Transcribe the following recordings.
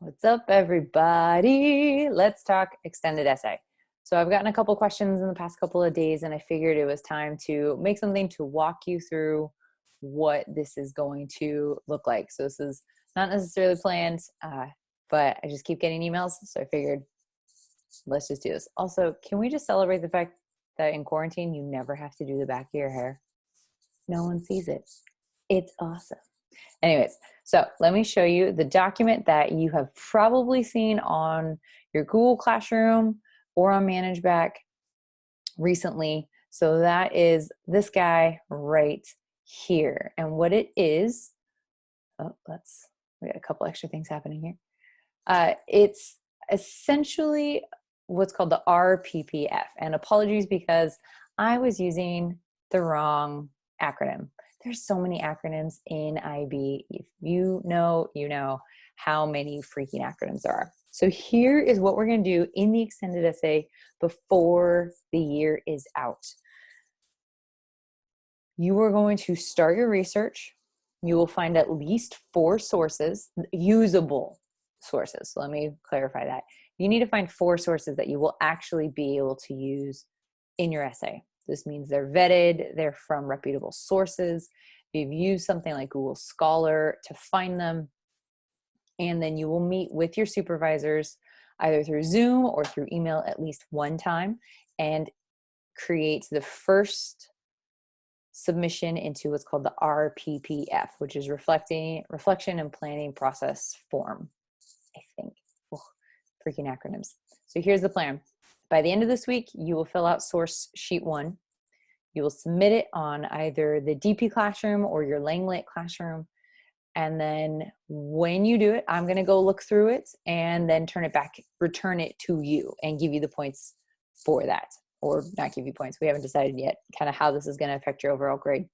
What's up, everybody? Let's talk extended essay. So I've gotten a couple questions in the past couple of days, and I figured it was time to make something to walk you through what this is going to look like. So this is not necessarily planned, but I just keep getting emails, so I figured let's just do this. Also, can we just celebrate the fact that in quarantine, you never have to do the back of your hair? No one sees it. It's awesome. Anyways, so let me show you the document that you have probably seen on your Google Classroom or on ManageBack recently. So that is this guy right here. And what it is, we got a couple extra things happening here. It's essentially what's called the RPPF. And apologies because I was using the wrong acronym. There's so many acronyms in IB. If you know how many freaking acronyms there are. So here is what we're going to do in the extended essay before the year is out. You are going to start your research. You will find at least 4 sources, usable sources. So let me clarify that. You need to find 4 sources that you will actually be able to use in your essay. This means they're vetted, they're from reputable sources. You've used something like Google Scholar to find them, and then you will meet with your supervisors either through Zoom or through email at least one time and create the first submission into what's called the RPPF, which is Reflection and Planning Process Form, I think. Oh, freaking acronyms. So here's the plan. By the end of this week, you will fill out source sheet 1. You will submit it on either the DP Classroom or your Langlet Classroom. And then when you do it, I'm going to go look through it and then return it to you and give you the points for that. Or not give you points. We haven't decided yet kind of how this is going to affect your overall grade.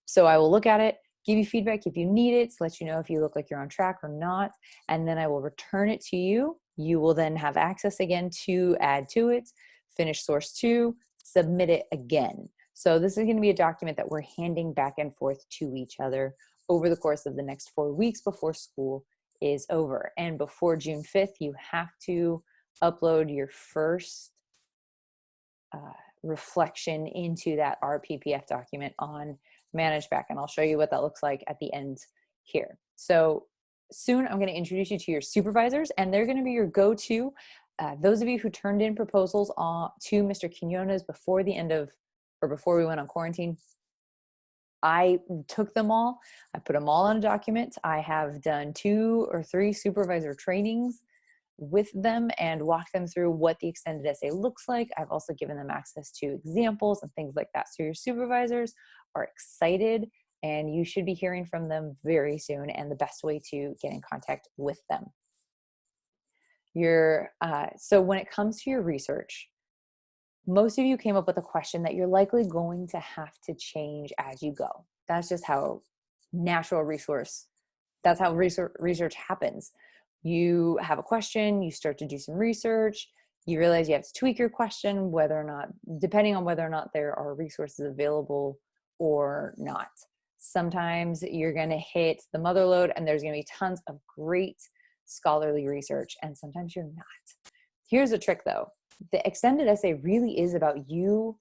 So I will look at it, give you feedback if you need it, let you know if you look like you're on track or not. And then I will return it to you. You will then have access again to add to it, finish source 2, submit it again. So this is going to be a document that we're handing back and forth to each other over the course of the next 4 weeks before school is over. And before June 5th, you have to upload your first reflection into that RPPF document on ManageBack. And I'll show you what that looks like at the end here. So soon I'm going to introduce you to your supervisors, and they're going to be your go-to. Those of you who turned in proposals to Mr. Quinones before we went on quarantine, I took them all. I put them all on a document. I have done 2 or 3 supervisor trainings with them and walked them through what the extended essay looks like. I've also given them access to examples and things like that. So your supervisors are excited, and you should be hearing from them very soon, and the best way to get in contact with them. So when it comes to your research, most of you came up with a question that you're likely going to have to change as you go. That's just how that's how research happens. You have a question, you start to do some research, you realize you have to tweak your question, depending on whether or not there are resources available or not. Sometimes you're going to hit the mother lode and there's going to be tons of great scholarly research, and sometimes you're not. Here's a trick though. The extended essay really is about you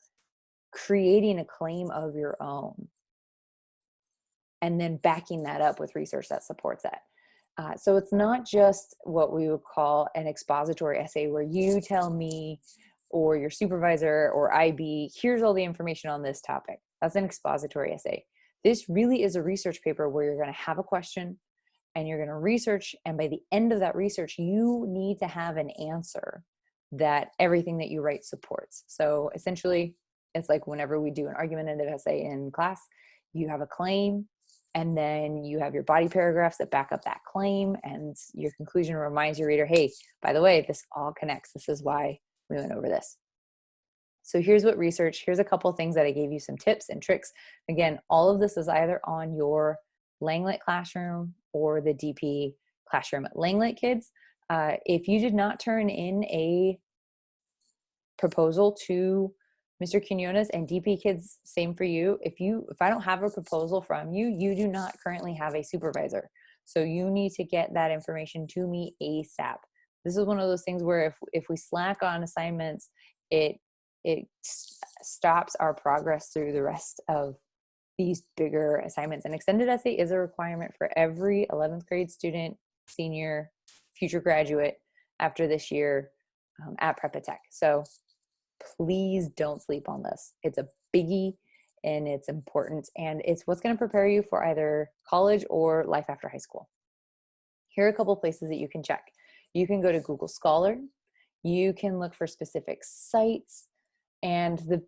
creating a claim of your own and then backing that up with research that supports that. So it's not just what we would call an expository essay where you tell me or your supervisor or IB, here's all the information on this topic. That's an expository essay. This really is a research paper where you're going to have a question and you're going to research, and by the end of that research, you need to have an answer that everything that you write supports. So essentially, it's like whenever we do an argumentative essay in class, you have a claim, and then you have your body paragraphs that back up that claim, and your conclusion reminds your reader, hey, by the way, this all connects. This is why we went over this. So here's a couple of things that I gave you some tips and tricks. Again, all of this is either on your Langlet Classroom or the DP Classroom. Langlet kids, if you did not turn in a proposal to Mr. Quinones, and DP kids, same for you. If I don't have a proposal from you, you do not currently have a supervisor. So you need to get that information to me ASAP. This is one of those things where if we slack on assignments, it stops our progress through the rest of these bigger assignments. And extended essay is a requirement for every 11th grade student, senior, future graduate after this year at Prep Tech. So please don't sleep on this. It's a biggie and it's important, and it's what's going to prepare you for either college or life after high school. Here are a couple places that you can check. You can go to Google Scholar. You can look for specific sites. And the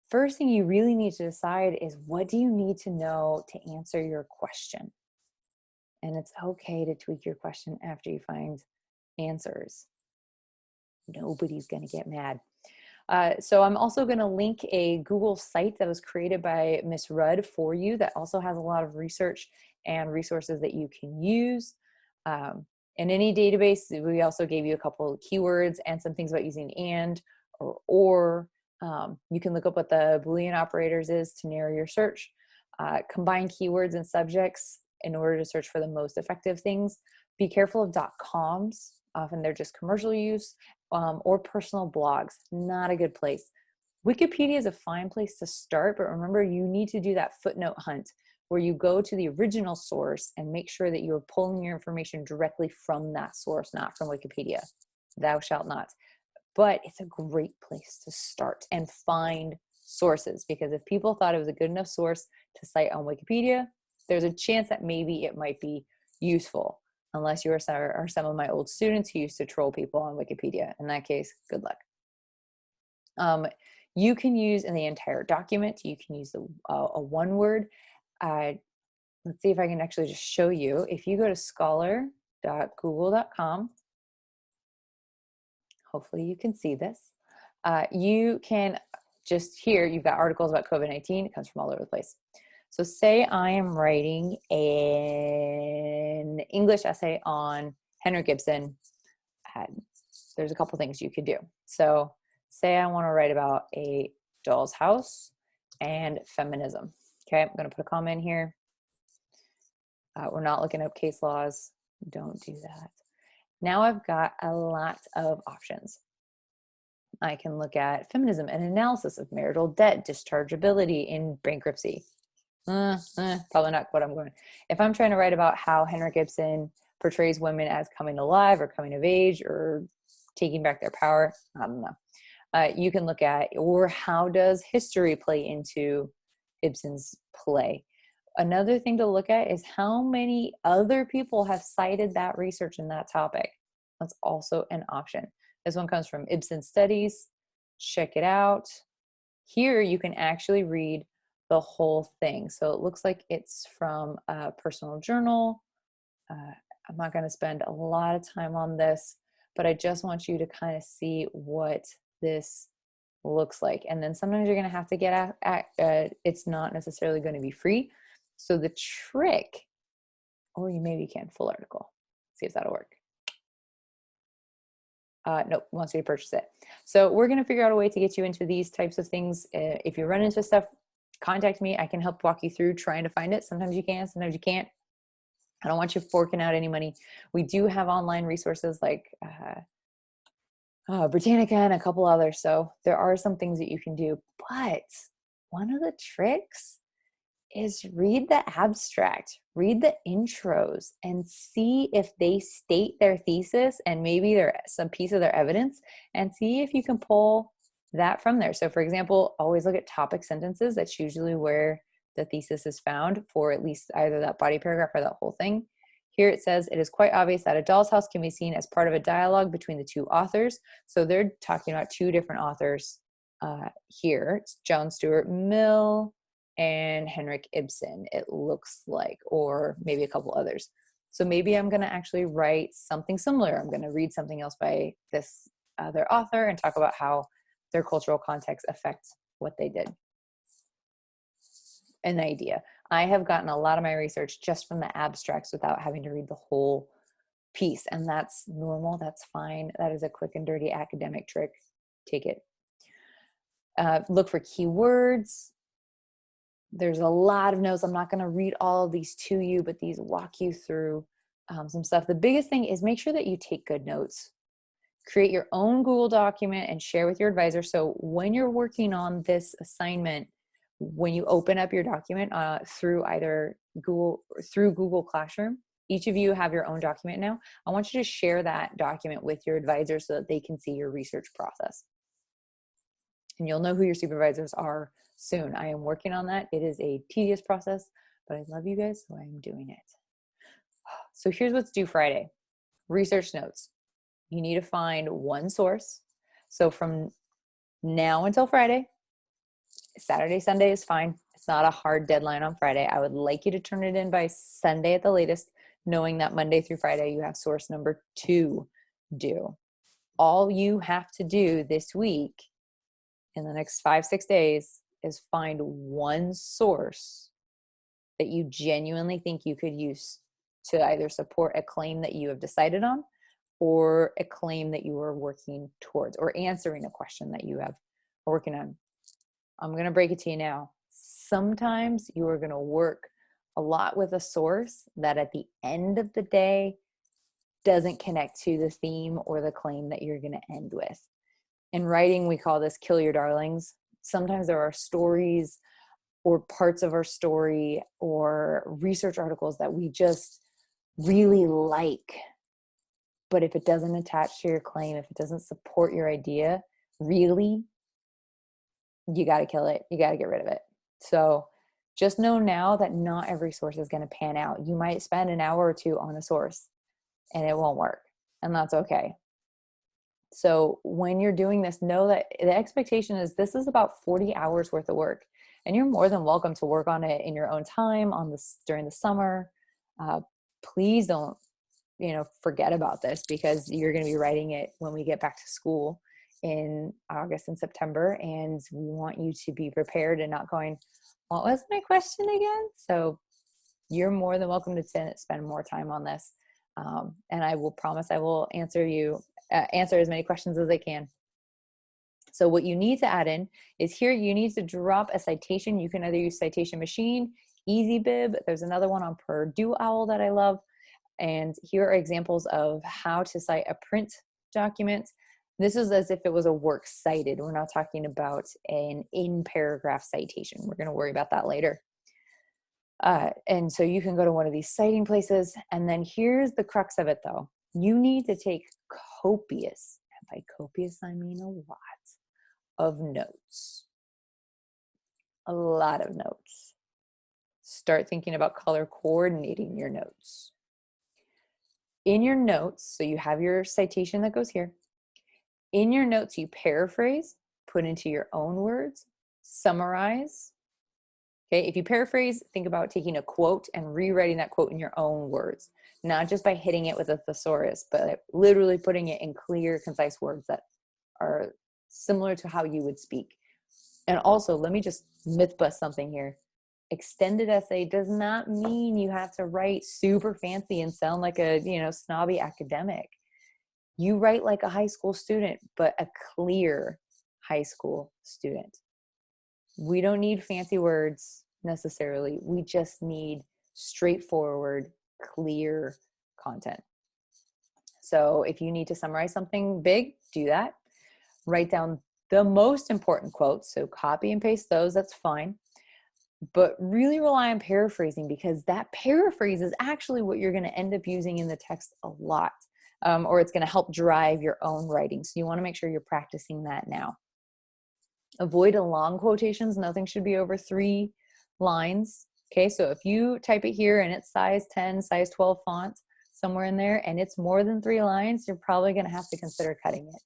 first thing you really need to decide is, what do you need to know to answer your question? And it's okay to tweak your question after you find answers. Nobody's going to get mad. So I'm also going to link a Google site that was created by Miss Rudd for you that also has a lot of research and resources that you can use. In any database, we also gave you a couple of keywords and some things about using and or. You can look up what the Boolean operators is to narrow your search. Combine keywords and subjects in order to search for the most effective things. Be careful of .coms. Often they're just commercial use, or personal blogs. Not a good place. Wikipedia is a fine place to start, but remember, you need to do that footnote hunt where you go to the original source and make sure that you're pulling your information directly from that source, not from Wikipedia. Thou shalt not. But it's a great place to start and find sources, because if people thought it was a good enough source to cite on Wikipedia, there's a chance that maybe it might be useful, unless you are some of my old students who used to troll people on Wikipedia. In that case, good luck. You can use in the entire document, you can use a one word. Let's see if I can actually just show you. If you go to scholar.google.com, hopefully you can see this. You can just here, you've got articles about COVID-19. It comes from all over the place. So say I am writing an English essay on Henry Gibson. There's a couple things you could do. So say I want to write about a doll's house and feminism. Okay, I'm going to put a comment here. We're not looking up case laws. Don't do that. Now I've got a lot of options. I can look at feminism and analysis of marital debt, dischargeability in bankruptcy. Probably not what I'm going. If I'm trying to write about how Henry Gibson portrays women as coming alive or coming of age or taking back their power, I don't know. You can look at, or how does history play into Ibsen's play? Another thing to look at is how many other people have cited that research in that topic. That's also an option. This one comes from Ibsen Studies. Check it out. Here you can actually read the whole thing. So it looks like it's from a personal journal. I'm not going to spend a lot of time on this, but I just want you to kind of see what this looks like. And then sometimes you're going to have to get it's not necessarily going to be free. So the trick, or you maybe can full article. See if that'll work. Nope, wants you to purchase it. So we're going to figure out a way to get you into these types of things. If you run into stuff, contact me. I can help walk you through trying to find it. Sometimes you can, sometimes you can't. I don't want you forking out any money. We do have online resources like Britannica and a couple others. So there are some things that you can do. But one of the tricks is read the abstract, read the intros, and see if they state their thesis and maybe some piece of their evidence, and see if you can pull that from there. So for example, always look at topic sentences. That's usually where the thesis is found for at least either that body paragraph or that whole thing. Here it says, it is quite obvious that A Doll's House can be seen as part of a dialogue between the two authors. So they're talking about two different authors here. It's John Stuart Mill and Henrik Ibsen, it looks like, or maybe a couple others. So maybe I'm going to actually write something similar. I'm going to read something else by this other author and talk about how their cultural context affects what they did. An idea. I have gotten a lot of my research just from the abstracts without having to read the whole piece, and that's normal. That's fine. That is a quick and dirty academic trick. Take it. Look for keywords. There's a lot of notes. I'm not going to read all of these to you, but these walk you through some stuff. The biggest thing is make sure that you take good notes. Create your own Google document and share with your advisor. So when you're working on this assignment, when you open up your document through either Google Classroom, each of you have your own document now. I want you to share that document with your advisor so that they can see your research process. And you'll know who your supervisors are soon. I am working on that. It is a tedious process, but I love you guys, so I'm doing it. So here's what's due Friday. Research notes. You need to find one source. So from now until Friday, Saturday, Sunday is fine. It's not a hard deadline on Friday. I would like you to turn it in by Sunday at the latest, knowing that Monday through Friday you have source number 2 due. All you have to do this week in the next 5-6 days is find one source that you genuinely think you could use to either support a claim that you have decided on or a claim that you are working towards, or answering a question that you are working on. I'm going to break it to you now. Sometimes you are going to work a lot with a source that at the end of the day doesn't connect to the theme or the claim that you're going to end with. In writing, we call this kill your darlings. Sometimes there are stories or parts of our story or research articles that we just really like. But if it doesn't attach to your claim, if it doesn't support your idea, really, you got to kill it. You got to get rid of it. So just know now that not every source is going to pan out. You might spend an hour or two on a source and it won't work, and that's okay. So when you're doing this, know that the expectation is this is about 40 hours worth of work, and you're more than welcome to work on it in your own time during the summer. Please don't, forget about this, because you're going to be writing it when we get back to school in August and September, and we want you to be prepared and not going, what was my question again? So you're more than welcome to spend more time on this. And I will promise I will answer as many questions as I can. So what you need to add in is here, you need to drop a citation. You can either use Citation Machine, EasyBib. There's another one on Purdue OWL that I love. And here are examples of how to cite a print document. This is as if it was a works cited. We're not talking about an in-paragraph citation. We're going to worry about that later. And so you can go to one of these citing places. And then here's the crux of it, though. You need to take copious, and by copious I mean a lot, of notes. A lot of notes. Start thinking about color coordinating your notes. In your notes, so you have your citation that goes here. In your notes, you paraphrase, put into your own words, summarize. Okay, if you paraphrase, think about taking a quote and rewriting that quote in your own words, not just by hitting it with a thesaurus, but literally putting it in clear, concise words that are similar to how you would speak. And also, let me just myth bust something here. Extended essay does not mean you have to write super fancy and sound like a, snobby academic. You write like a high school student, but a clear high school student. We don't need fancy words necessarily. We just need straightforward, clear content. So if you need to summarize something big, do that. Write down the most important quotes. So copy and paste those, that's fine. But really rely on paraphrasing, because that paraphrase is actually what you're going to end up using in the text a lot, or it's going to help drive your own writing. So you want to make sure you're practicing that now. Avoid long quotations. Nothing should be over 3 lines. Okay, so if you type it here and it's size 10, size 12 font, somewhere in there, and it's more than 3 lines, you're probably going to have to consider cutting it,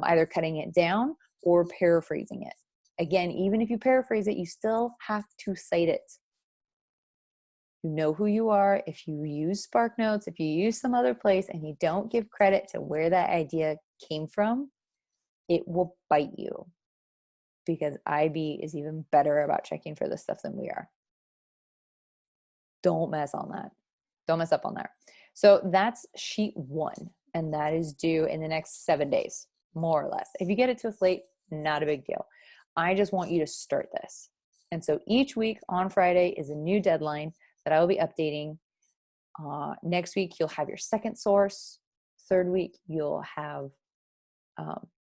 either cutting it down or paraphrasing it. Again, even if you paraphrase it, you still have to cite it. You know who you are. If you use SparkNotes, if you use some other place and you don't give credit to where that idea came from, it will bite you, because IB is even better about checking for this stuff than we are. Don't mess on that. Don't mess up on that. So that's sheet 1, and that is due in the next 7 days, more or less. If you get it to us late, not a big deal. I just want you to start this. And so each week on Friday is a new deadline that I will be updating. Next week, you'll have your second source. Third week, you'll have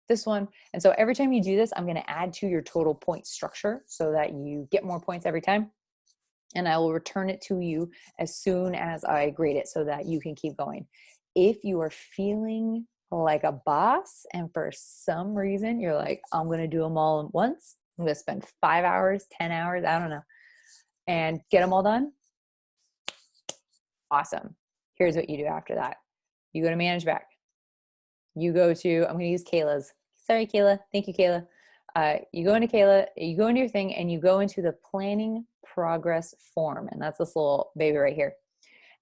this one. And so every time you do this, I'm going to add to your total point structure so that you get more points every time. And I will return it to you as soon as I grade it so that you can keep going. If you are feeling like a boss and for some reason you're like, I'm going to do them all at once, I'm going to spend 5 hours, 10 hours, I don't know, and get them all done, awesome. Here's what you do after that. You go to manage back. You go to, I'm going to use Kayla's. Sorry, Kayla. Thank you, Kayla. You go into Kayla, you go into your thing and you go into the planning progress form. And that's this little baby right here.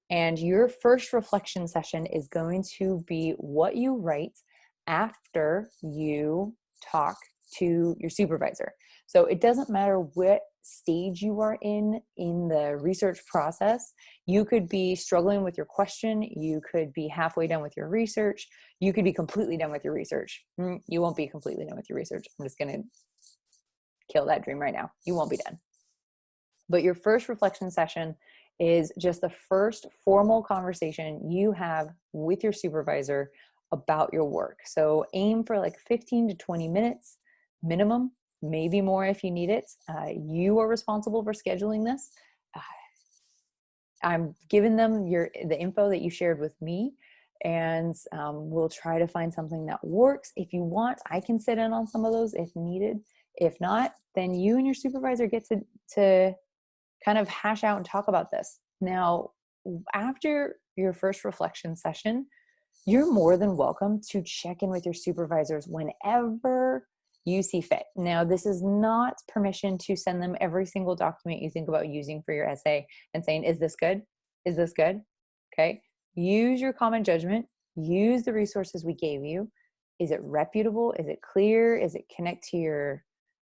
And your first reflection session is going to be what you write after you talk to your supervisor. So it doesn't matter what stage you are in the research process. You could be struggling with your question. You could be halfway done with your research. You could be completely done with your research. You won't be completely done with your research. I'm just going to kill that dream right now. You won't be done. But your first reflection session is just the first formal conversation you have with your supervisor about your work. So aim for like 15 to 20 minutes minimum, maybe more if you need it. You are responsible for scheduling this. I'm giving them the info that you shared with me, and we'll try to find something that works. If you want, I can sit in on some of those if needed. If not, then you and your supervisor get to kind of hash out and talk about this. Now, after your first reflection session, you're more than welcome to check in with your supervisors whenever you see fit. Now, this is not permission to send them every single document you think about using for your essay and saying, is this good? Is this good? Okay. Use your common judgment. Use the resources we gave you. Is it reputable? Is it clear? Is it connect to your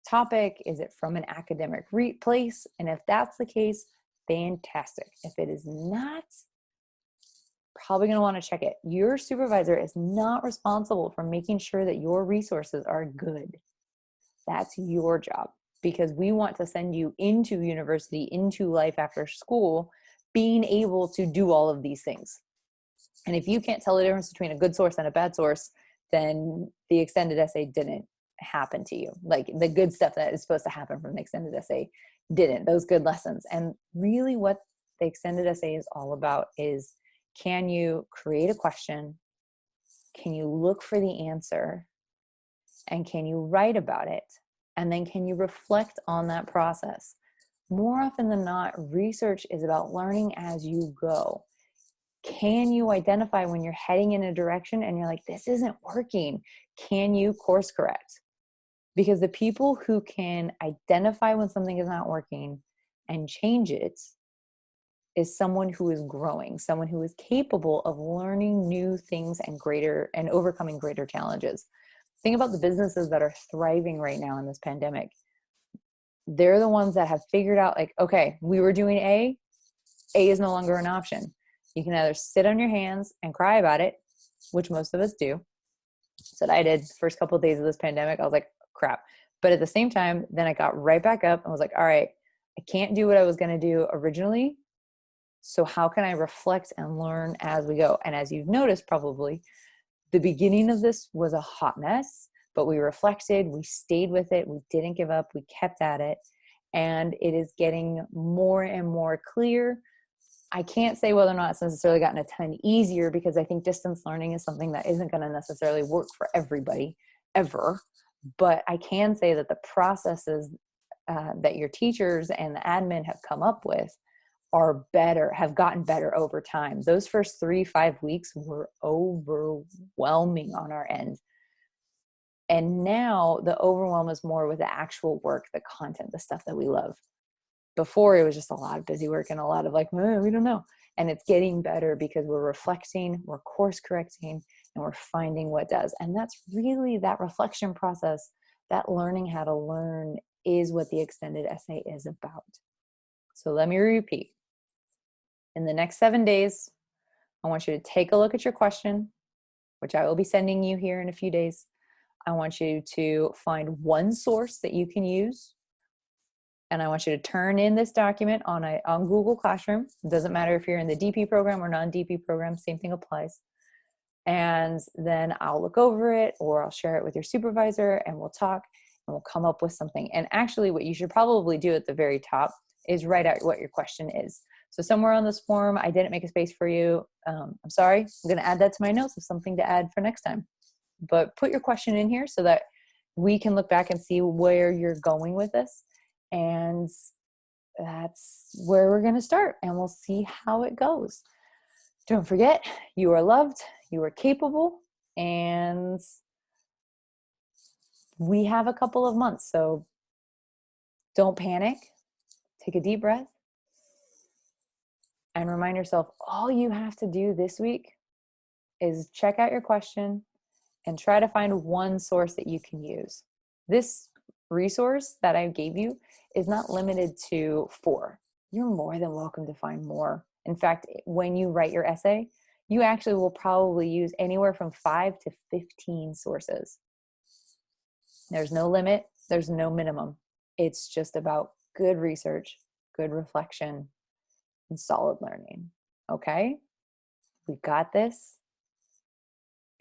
topic? Is it from an academic place? And if that's the case, fantastic. If it is not, probably going to want to check it. Your supervisor is not responsible for making sure that your resources are good. That's your job, because we want to send you into university, into life after school, being able to do all of these things. And if you can't tell the difference between a good source and a bad source, then the extended essay didn't happen to you. Like the good stuff that is supposed to happen from the extended essay didn't, those good lessons. And really what the extended essay is all about is, can you create a question? Can you look for the answer? And can you write about it? And then can you reflect on that process? More often than not, research is about learning as you go. Can you identify when you're heading in a direction and you're like, this isn't working? Can you course correct? Because the people who can identify when something is not working and change it is someone who is growing, someone who is capable of learning new things and overcoming greater challenges. Think about the businesses that are thriving right now in this pandemic. They're the ones that have figured out, like, okay, we were doing A is no longer an option. You can either sit on your hands and cry about it, which most of us do. So I did the first couple of days of this pandemic. I was like, crap. But at the same time, then I got right back up and was like, all right, I can't do what I was going to do originally. So how can I reflect and learn as we go? And as you've noticed, probably the beginning of this was a hot mess, but we reflected, we stayed with it, we didn't give up, we kept at it, and it is getting more and more clear. I can't say whether or not it's necessarily gotten a ton easier, because I think distance learning is something that isn't going to necessarily work for everybody ever. But I can say that the processes that your teachers and the admin have come up with are better, have gotten better over time. Those first 3-5 weeks were overwhelming on our end. And now the overwhelm is more with the actual work, the content, the stuff that we love. Before, it was just a lot of busy work and a lot of like, we don't know. And it's getting better because we're reflecting, we're course correcting, and we're finding what does. And that's really that reflection process, that learning how to learn, is what the extended essay is about. So let me repeat. In the next 7 days, I want you to take a look at your question, which I will be sending you here in a few days. I want you to find one source that you can use. And I want you to turn in this document on Google Classroom. It doesn't matter if you're in the DP program or non-DP program, same thing applies. And then I'll look over it, or I'll share it with your supervisor, and we'll talk and we'll come up with something. And actually what you should probably do at the very top is write out what your question is. So somewhere on this form, I didn't make a space for you. I'm sorry. I'm going to add that to my notes of something to add for next time. But put your question in here so that we can look back and see where you're going with this. And that's where we're going to start, and we'll see how it goes. Don't forget, you are loved, you are capable, and we have a couple of months. So don't panic. Take a deep breath and remind yourself all you have to do this week is check out your question and try to find one source that you can use. This resource that I gave you is not limited to 4. You're more than welcome to find more. In fact, when you write your essay, you actually will probably use anywhere from 5 to 15 sources. There's no limit. There's no minimum. It's just about good research, good reflection, and solid learning. Okay? We got this.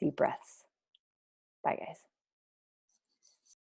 Deep breaths. Bye, guys.